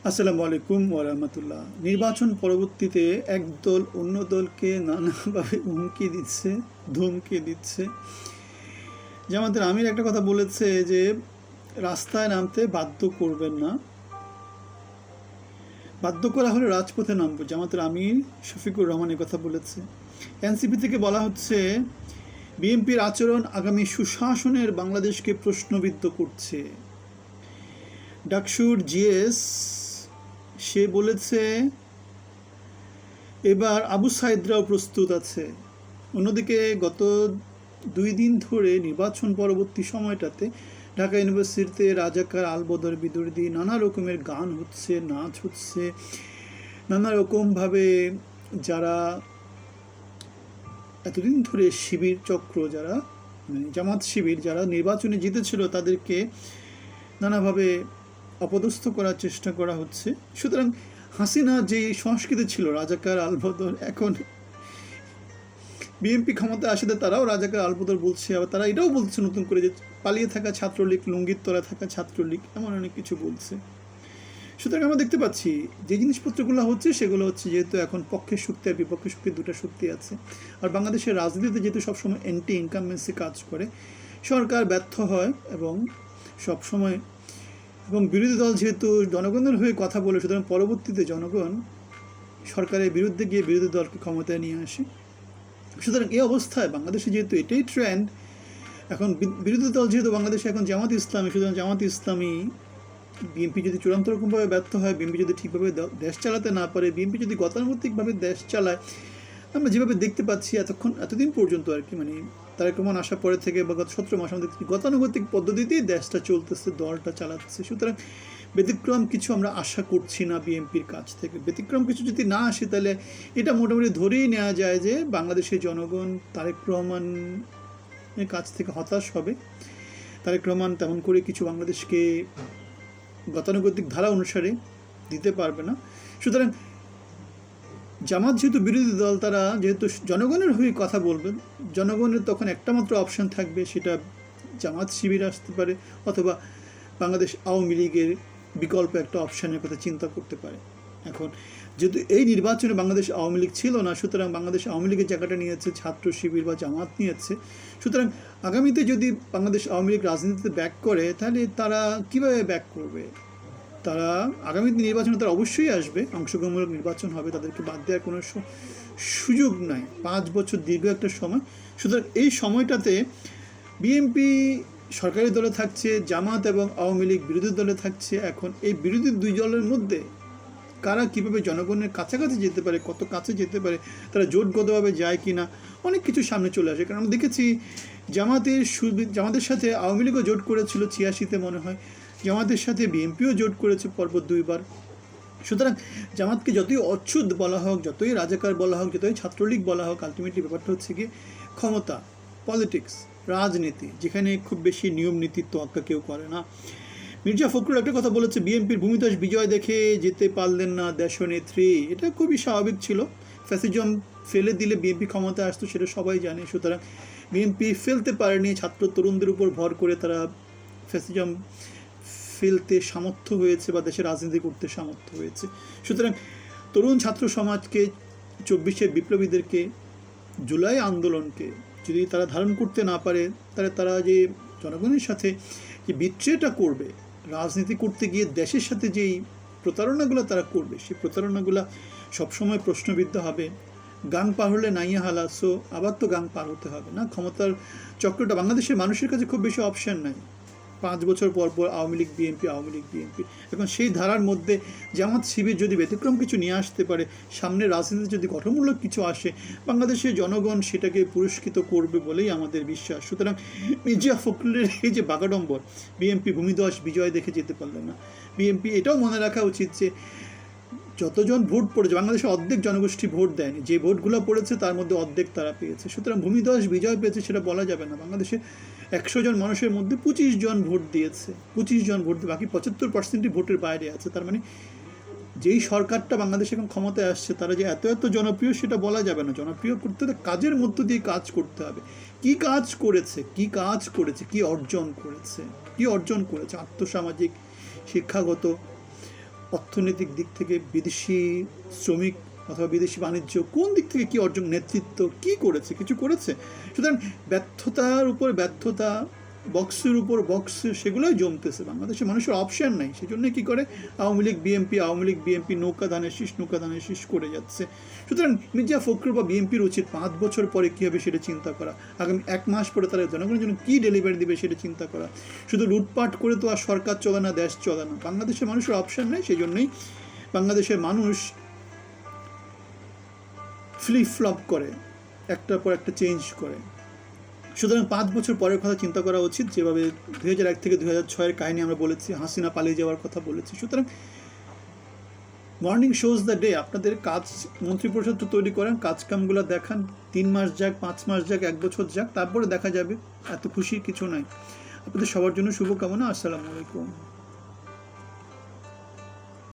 আসসালামু আলাইকুম ওয়া নির্বাচন পরবর্তীতে একদল অন্য দলকে নানাভাবে হুমকি দিচ্ছে, ধমকি দিচ্ছে। জামাতের আমির একটা কথা বলেছে যে রাস্তায় নামতে বাধ্য করবেন না, বাধ্য করা হলে রাজপথে নামবো। জামাতের আমির শফিকুর রহমান কথা বলেছে। এনসিপি থেকে বলা হচ্ছে বিএনপির আচরণ আগামী সুশাসনের বাংলাদেশকে প্রশ্নবিদ্ধ করছে। ডাকসুর জিএস সে বলেছে এবার আবু সাইদরাও প্রস্তুত আছে। অন্যদিকে গত 2 দিন ধরে নির্বাচন পরবর্তী সময়টাতে ঢাকা ইউনিভার্সিটিতে রাজাকার আলবদর বিদুর্দি নানা রকমের গান হচ্ছে, নাচ হচ্ছে, নানা রকমভাবে যারা এতদিন ধরে শিবির চক্র, যারা জামাত শিবির যারা নির্বাচনে জিতেছিল তাদেরকে নানাভাবে অপদস্থ করার চেষ্টা করা হচ্ছে। সুতরাং হাসিনা যে সংস্কৃতি ছিল রাজাকার আলবদর, এখন বিএনপি ক্ষমতা আসে তারাও রাজাকার আলবদর বলছে। আবার তারা এটাও বলছে নতুন করে যে পালিয়ে থাকা ছাত্রলীগ, লুঙ্গির তলা থাকা ছাত্রলীগ, এমন অনেক কিছু বলছে। সুতরাং আমরা দেখতে পাচ্ছি যে জিনিসপত্রগুলো হচ্ছে সেগুলো হচ্ছে যেহেতু এখন পক্ষের শক্তি আর বিপক্ষের শক্তি দুটো শক্তি আছে। আর বাংলাদেশের রাজনীতিতে যেহেতু সবসময় অ্যান্টি ইনকামবেন্সি কাজ করে, সরকার ব্যর্থ হয় এবং সবসময়, এবং বিরোধী দল যেহেতু জনগণের হয়ে কথা বলে, সুতরাং পরবর্তীতে জনগণ সরকারের বিরুদ্ধে গিয়ে বিরোধী দলকে ক্ষমতায় নিয়ে আসে। সুতরাং এই অবস্থায় বাংলাদেশে যেহেতু এটাই ট্রেন্ড, এখন বিরোধী দল যেহেতু বাংলাদেশে এখন জামাত ইসলামী, সুতরাং জামাত ইসলামী বিএনপি যদি চূড়ান্ত রকমভাবে ব্যর্থ হয়, বিএনপি যদি ঠিকভাবে দেশ চালাতে না পারে, বিএনপি যদি গতানুগতিকভাবে দেশ চালায়, আমরা যেভাবে দেখতে পাচ্ছি এতদিন পর্যন্ত আর কি, মানে তারেক রহমান আসার পরে থেকে বা গত 17 মাস আমাদের গতানুগতিক পদ্ধতিতেই দেশটা চলতেছে, দলটা চালাচ্ছে। সুতরাং ব্যতিক্রম কিছু আমরা আশা করছি না বিএনপির কাছ থেকে। ব্যতিক্রম কিছু যদি না আসে তাহলে এটা মোটামুটি ধরেই নেওয়া যায় যে বাংলাদেশের জনগণ তারেক রহমানের কাছ থেকে হতাশ হবে। তারেক রহমান তেমন করে কিছু বাংলাদেশকে গতানুগতিক ধারা অনুসারে দিতে পারবে না। সুতরাং জামাত যেহেতু বিরোধী দল, তারা যেহেতু জনগণের হয়ে কথা বলবেন, জনগণের তখন একটা মাত্র অপশান থাকবে, সেটা জামাত শিবির আসতে পারে অথবা বাংলাদেশ আওয়ামী লীগের বিকল্প একটা অপশানের কথা চিন্তা করতে পারে। এখন যেহেতু এই নির্বাচনে বাংলাদেশ আওয়ামী লীগ ছিল না, সুতরাং বাংলাদেশ আওয়ামী লীগের জায়গাটা নিয়েছে ছাত্র শিবির বা জামাত নিয়েছে। সুতরাং আগামীতে যদি বাংলাদেশ আওয়ামী লীগ রাজনীতিতে ব্যাক করে, তাহলে তারা কীভাবে ব্যাক করবে? তারা আগামী নির্বাচনে তারা অবশ্যই আসবে, অংশগ্রহণমূলক নির্বাচন হবে, তাদেরকে বাদ দেওয়ার কোনো সুযোগ নাই। 5 বছর দীর্ঘ একটা সময়। সুতরাং এই সময়টাতে বিএনপি সরকারি দলে থাকছে, জামাত এবং আওয়ামী লীগ বিরোধী দলে থাকছে। এখন এই বিরোধী দুই দলের মধ্যে কারা কীভাবে জনগণের কাছাকাছি যেতে পারে, কত কাছে যেতে পারে, তারা জোটবদ্ধভাবে যায় কি না, অনেক কিছু সামনে চলে আসে। কারণ আমরা দেখেছি জামাতের সাথে আওয়ামী লীগও জোট করেছিল 86-তে মনে হয়, জামাতের সাথে বিএনপিও জোট করেছে পরপর 2 বার। সুতরাং জামাতকে যতই অচ্ছুত বলা হোক, যতই রাজাকার বলা হোক, যতই ছাত্রলীগ বলা হোক, আলটিমেটলি ব্যাপারটা হচ্ছে গিয়ে ক্ষমতা, পলিটিক্স, রাজনীতি, যেখানে খুব বেশি নিয়ম নীতির তোয়াক্কা কেউ করে না। মির্জা ফখরুল একটা কথা বলেছে, বিএনপির ভূমিদস বিজয় দেখে যেতে পারলেন না দেশনেত্রী। এটা খুবই স্বাভাবিক ছিল। ফ্যাসিজম ফেলে দিলে বিএনপি ক্ষমতায় আসতো, সেটা সবাই জানে। সুতরাং বিএনপি ফেলতে পারেনি, ছাত্র তরুণদের উপর ভর করে তারা ফ্যাসিজম ফেলতে সামর্থ্য হয়েছে বা দেশের রাজনীতি করতে সামর্থ্য হয়েছে। সুতরাং তরুণ ছাত্র সমাজকে, 24-এর বিপ্লবীদেরকে, জুলাই আন্দোলনকে যদি তারা ধারণ করতে না পারে, তাহলে তারা যে জনগণের সাথে যে বিট্রেটা করবে, রাজনীতি করতে গিয়ে দেশের সাথে যেই প্রতারণাগুলো তারা করবে, সেই প্রতারণাগুলো সবসময় প্রশ্নবিদ্ধ হবে। গাং পার হলে নাইয়া হালা, সো আবার তো গাং পার হতে হবে না। ক্ষমতার চক্রটা, বাংলাদেশের মানুষের কাছে খুব বেশি অপশান নাই। 5 বছর পর পর আওয়ামী লীগ বিএনপি, আওয়ামী লীগ বিএনপি। এখন সেই ধারার মধ্যে জামাত শিবির যদি ব্যতিক্রম কিছু নিয়ে আসতে পারে, সামনে রাজনীতিতে যদি গঠনমূলক কিছু আসে, বাংলাদেশের জনগণ সেটাকে পুরস্কৃত করবে বলেই আমাদের বিশ্বাস। সুতরাং মির্জা ফখরুলের এই যে বাগাডম্বর, বিএনপি ভূমিদস বিজয় দেখে যেতে পারল না, বিএনপি এটাও মনে রাখা উচিত যে যতজন ভোট পড়েছে, বাংলাদেশে অর্ধেক জনগোষ্ঠী ভোট দেয়নি, যে ভোটগুলো পড়েছে তার মধ্যে অর্ধেক তারা পেয়েছে। সুতরাং ভূমিদস বিজয় পেয়েছে সেটা বলা যাবে না। বাংলাদেশে 100 জন মানুষের মধ্যে 25 জন ভোট দিয়েছে, 25 জন ভোট দিয়ে বাকি 75%ই ভোটের বাইরে আছে। তার মানে যেই সরকারটা বাংলাদেশে এখন ক্ষমতায় আসছে, তারা যে এত জনপ্রিয় সেটা বলা যাবে না। জনপ্রিয় করতে হলে কাজের মধ্য দিয়ে কাজ করতে হবে। কি কাজ করেছে, কি অর্জন করেছে, আর্থসামাজিক, শিক্ষাগত, অর্থনৈতিক দিক থেকে বিদেশি শ্রমিক অথবা বিদেশি বাণিজ্য কোন দিক থেকে কি অর্জন, নেতৃত্ব কি করেছে, কিছু করেছে? সুতরাং ব্যর্থতার উপর ব্যর্থতা, বক্সের উপর বক্স, সেগুলোই জমতেছে। বাংলাদেশের মানুষের অপশান নাই, সেজন্য কি করে আওয়ামী লীগ বিএনপি নৌকা ধানের শীষ করে যাচ্ছে। সুতরাং মির্জা ফখরুল বা বিএনপির উচিত 5 বছর পরে কী হবে সেটা চিন্তা করা, আগামী 1 মাস পরে তারা জনগণের জন্য কী ডেলিভারি দেবে সেটা চিন্তা করা। শুধু লুটপাট করে তো আর সরকার চলে না, দেশ চলে না। বাংলাদেশের মানুষের অপশান নেই, সেই জন্যই বাংলাদেশের মানুষ ফ্লিপ ফ্লপ করে, একটার পর একটা চেঞ্জ করে। সুতরাং 5 বছর পরের কথা চিন্তা করা উচিত, যেভাবে 2001 থেকে 2006-এর কাহিনী আমরা বলেছি, হাসিনা পালিয়ে যাওয়ার কথা বলেছি। সুতরাং মর্নিং শোজ দ্য ডে। আপনাদের কাজ, মন্ত্রিপরিষদ তৈরি করেন, কাজকামগুলো দেখান, 3 মাস যাক, 5 মাস যাক, 1 বছর যাক, তারপরে দেখা যাবে। এত খুশির কিছু নাই। আপনাদের সবার জন্য শুভকামনা। আসসালামু আলাইকুম।